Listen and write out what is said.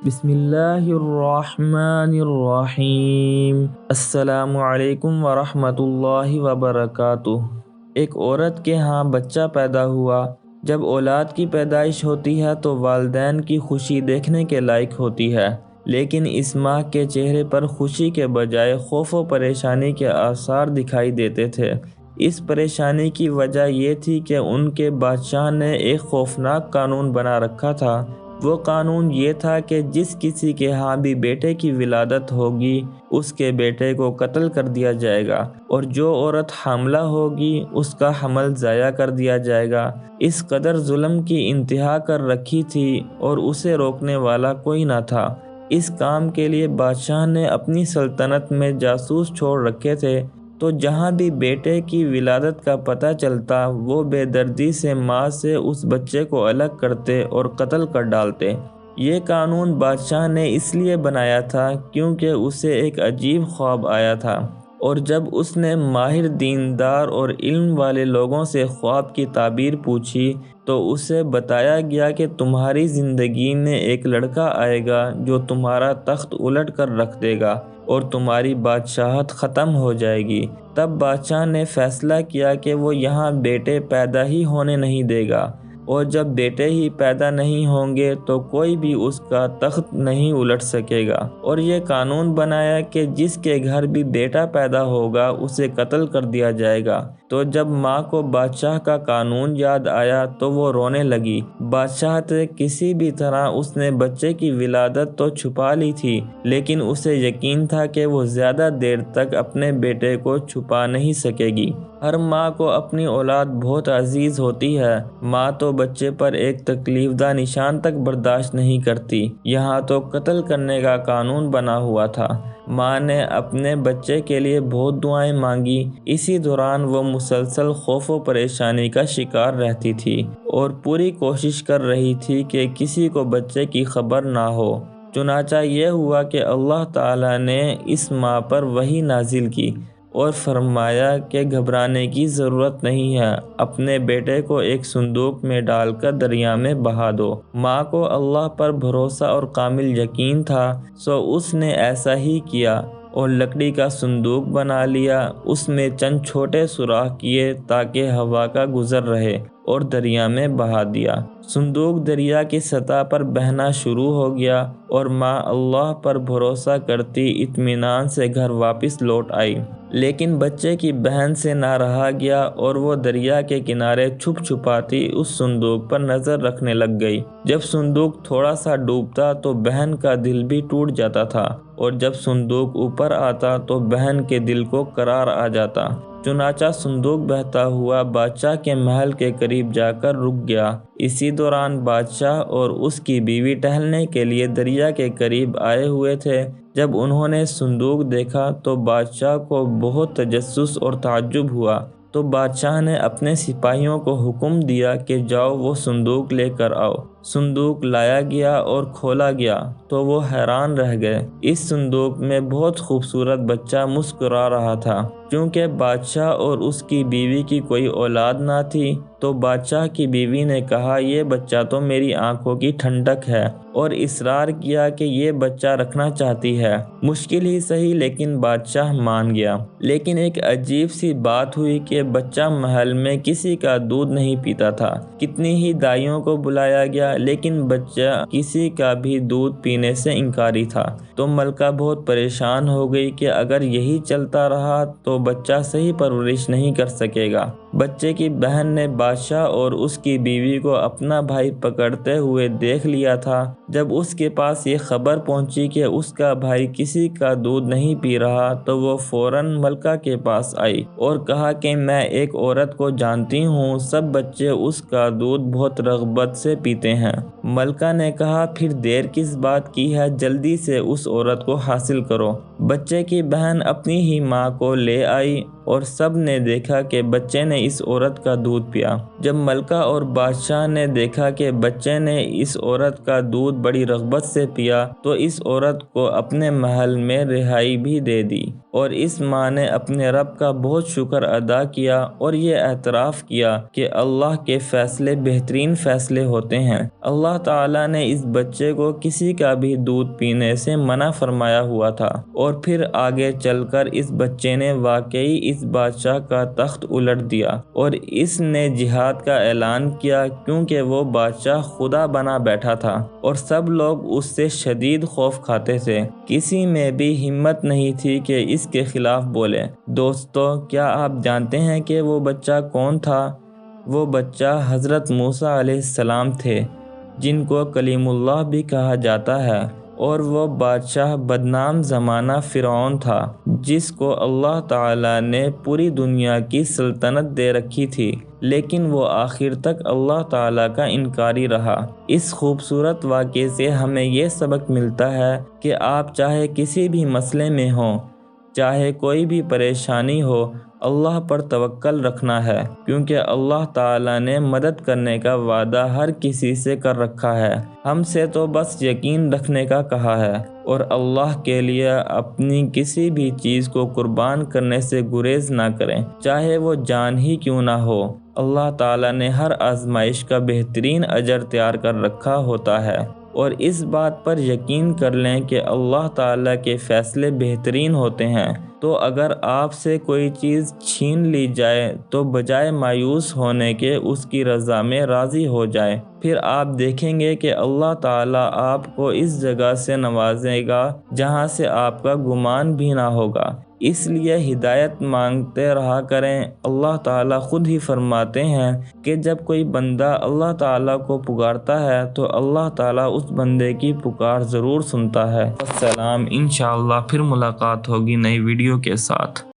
بسم اللہ الرحمن الرحیم۔ السلام علیکم ورحمۃ اللہ وبرکاتہ۔ ایک عورت کے ہاں بچہ پیدا ہوا۔ جب اولاد کی پیدائش ہوتی ہے تو والدین کی خوشی دیکھنے کے لائق ہوتی ہے، لیکن اس ماں کے چہرے پر خوشی کے بجائے خوف و پریشانی کے آثار دکھائی دیتے تھے۔ اس پریشانی کی وجہ یہ تھی کہ ان کے بادشاہ نے ایک خوفناک قانون بنا رکھا تھا۔ وہ قانون یہ تھا کہ جس کسی کے ہاں بھی بیٹے کی ولادت ہوگی اس کے بیٹے کو قتل کر دیا جائے گا، اور جو عورت حاملہ ہوگی اس کا حمل ضائع کر دیا جائے گا۔ اس قدر ظلم کی انتہا کر رکھی تھی اور اسے روکنے والا کوئی نہ تھا۔ اس کام کے لیے بادشاہ نے اپنی سلطنت میں جاسوس چھوڑ رکھے تھے، تو جہاں بھی بیٹے کی ولادت کا پتہ چلتا وہ بے دردی سے ماں سے اس بچے کو الگ کرتے اور قتل کر ڈالتے۔ یہ قانون بادشاہ نے اس لیے بنایا تھا کیونکہ اسے ایک عجیب خواب آیا تھا، اور جب اس نے ماہر دیندار اور علم والے لوگوں سے خواب کی تعبیر پوچھی تو اسے بتایا گیا کہ تمہاری زندگی میں ایک لڑکا آئے گا جو تمہارا تخت الٹ کر رکھ دے گا اور تمہاری بادشاہت ختم ہو جائے گی۔ تب بادشاہ نے فیصلہ کیا کہ وہ یہاں بیٹے پیدا ہی ہونے نہیں دے گا، اور جب بیٹے ہی پیدا نہیں ہوں گے تو کوئی بھی اس کا تخت نہیں الٹ سکے گا، اور یہ قانون بنایا کہ جس کے گھر بھی بیٹا پیدا ہوگا اسے قتل کر دیا جائے گا۔ تو جب ماں کو بادشاہ کا قانون یاد آیا تو وہ رونے لگی۔ بادشاہ سے کسی بھی طرح اس نے بچے کی ولادت تو چھپا لی تھی، لیکن اسے یقین تھا کہ وہ زیادہ دیر تک اپنے بیٹے کو چھپا نہیں سکے گی۔ ہر ماں کو اپنی اولاد بہت عزیز ہوتی ہے۔ ماں تو بچے پر ایک تکلیف دہ نشان تک برداشت نہیں کرتی، یہاں تو قتل کرنے کا قانون بنا ہوا تھا۔ ماں نے اپنے بچے کے لیے بہت دعائیں مانگی۔ اسی دوران وہ مسلسل خوف و پریشانی کا شکار رہتی تھی اور پوری کوشش کر رہی تھی کہ کسی کو بچے کی خبر نہ ہو۔ چنانچہ یہ ہوا کہ اللہ تعالیٰ نے اس ماں پر وحی نازل کی اور فرمایا کہ گھبرانے کی ضرورت نہیں ہے، اپنے بیٹے کو ایک صندوق میں ڈال کر دریا میں بہا دو۔ ماں کو اللہ پر بھروسہ اور کامل یقین تھا، سو اس نے ایسا ہی کیا اور لکڑی کا صندوق بنا لیا۔ اس میں چند چھوٹے سوراخ کیے تاکہ ہوا کا گزر رہے اور دریا میں بہا دیا۔ صندوق دریا کی سطح پر بہنا شروع ہو گیا اور ماں اللہ پر بھروسہ کرتی اطمینان سے گھر واپس لوٹ آئی۔ لیکن بچے کی بہن سے نہ رہا گیا اور وہ دریا کے کنارے چھپ چھپاتی اس صندوق پر نظر رکھنے لگ گئی۔ جب صندوق تھوڑا سا ڈوبتا تو بہن کا دل بھی ٹوٹ جاتا تھا، اور جب صندوق اوپر آتا تو بہن کے دل کو قرار آ جاتا۔ چنانچہ صندوق بہتا ہوا بادشاہ کے محل کے قریب جا کر رک گیا۔ اسی دوران بادشاہ اور اس کی بیوی ٹہلنے کے لیے دریا کے قریب آئے ہوئے تھے۔ جب انہوں نے صندوق دیکھا تو بادشاہ کو بہت تجسس اور تعجب ہوا، تو بادشاہ نے اپنے سپاہیوں کو حکم دیا کہ جاؤ وہ صندوق لے کر آؤ۔ صندوق لایا گیا اور کھولا گیا تو وہ حیران رہ گئے۔ اس صندوق میں بہت خوبصورت بچہ مسکرا رہا تھا۔ چونکہ بادشاہ اور اس کی بیوی کی کوئی اولاد نہ تھی تو بادشاہ کی بیوی نے کہا یہ بچہ تو میری آنکھوں کی ٹھنڈک ہے، اور اصرار کیا کہ یہ بچہ رکھنا چاہتی ہے۔ مشکل ہی سہی لیکن بادشاہ مان گیا۔ لیکن ایک عجیب سی بات ہوئی کہ بچہ محل میں کسی کا دودھ نہیں پیتا تھا۔ کتنی ہی دائیوں کو بلایا گیا لیکن بچہ کسی کا بھی دودھ پینے سے انکاری تھا۔ تو ملکہ بہت پریشان ہو گئی کہ اگر یہی چلتا رہا تو بچہ صحیح پرورش نہیں کر سکے گا۔ بچے کی بہن نے بادشاہ اور اس کی بیوی کو اپنا بھائی پکڑتے ہوئے دیکھ لیا تھا۔ جب اس کے پاس یہ خبر پہنچی کہ اس کا بھائی کسی کا دودھ نہیں پی رہا تو وہ فوراً ملکہ کے پاس آئی اور کہا کہ میں ایک عورت کو جانتی ہوں، سب بچے اس کا دودھ بہت رغبت سے پیتے ہیں۔ ملکہ نے کہا پھر دیر کس بات کی ہے، جلدی سے اس عورت کو حاصل کرو۔ بچے کی بہن اپنی ہی ماں کو لے آئی اور سب نے دیکھا کہ بچے نے اس عورت کا دودھ پیا۔ جب ملکہ اور بادشاہ نے دیکھا کہ بچے نے اس عورت کا دودھ بڑی رغبت سے پیا تو اس عورت کو اپنے محل میں رہائی بھی دے دی اور اس ماں نے اپنے رب کا بہت شکر ادا کیا اور یہ اعتراف کیا کہ اللہ کے فیصلے بہترین فیصلے ہوتے ہیں۔ اللہ تعالیٰ نے اس بچے کو کسی کا بھی دودھ پینے سے منع فرمایا ہوا تھا، اور پھر آگے چل کر اس بچے نے واقعی اس بادشاہ کا تخت الٹ دیا اور اس نے جہاد کا اعلان کیا، کیونکہ وہ بادشاہ خدا بنا بیٹھا تھا اور سب لوگ اس سے شدید خوف کھاتے تھے۔ کسی میں بھی ہمت نہیں تھی کہ اس کے خلاف بولے۔ دوستو، کیا آپ جانتے ہیں کہ وہ بچہ کون تھا؟ وہ بچہ حضرت موسیٰ علیہ السلام تھے، جن کو کلیم اللہ بھی کہا جاتا ہے، اور وہ بادشاہ بدنام زمانہ فرعون تھا، جس کو اللہ تعالیٰ نے پوری دنیا کی سلطنت دے رکھی تھی، لیکن وہ آخر تک اللہ تعالیٰ کا انکاری رہا۔ اس خوبصورت واقعے سے ہمیں یہ سبق ملتا ہے کہ آپ چاہے کسی بھی مسئلے میں ہوں، چاہے کوئی بھی پریشانی ہو، اللہ پر توکل رکھنا ہے، کیونکہ اللہ تعالیٰ نے مدد کرنے کا وعدہ ہر کسی سے کر رکھا ہے۔ ہم سے تو بس یقین رکھنے کا کہا ہے، اور اللہ کے لیے اپنی کسی بھی چیز کو قربان کرنے سے گریز نہ کریں، چاہے وہ جان ہی کیوں نہ ہو۔ اللہ تعالیٰ نے ہر آزمائش کا بہترین اجر تیار کر رکھا ہوتا ہے، اور اس بات پر یقین کر لیں کہ اللہ تعالیٰ کے فیصلے بہترین ہوتے ہیں۔ تو اگر آپ سے کوئی چیز چھین لی جائے تو بجائے مایوس ہونے کے اس کی رضا میں راضی ہو جائے، پھر آپ دیکھیں گے کہ اللہ تعالیٰ آپ کو اس جگہ سے نوازے گا جہاں سے آپ کا گمان بھی نہ ہوگا۔ اس لیے ہدایت مانگتے رہا کریں۔ اللہ تعالیٰ خود ہی فرماتے ہیں کہ جب کوئی بندہ اللہ تعالیٰ کو پکارتا ہے تو اللہ تعالیٰ اس بندے کی پکار ضرور سنتا ہے۔ السلام، انشاءاللہ پھر ملاقات ہوگی نئی ویڈیو کے ساتھ۔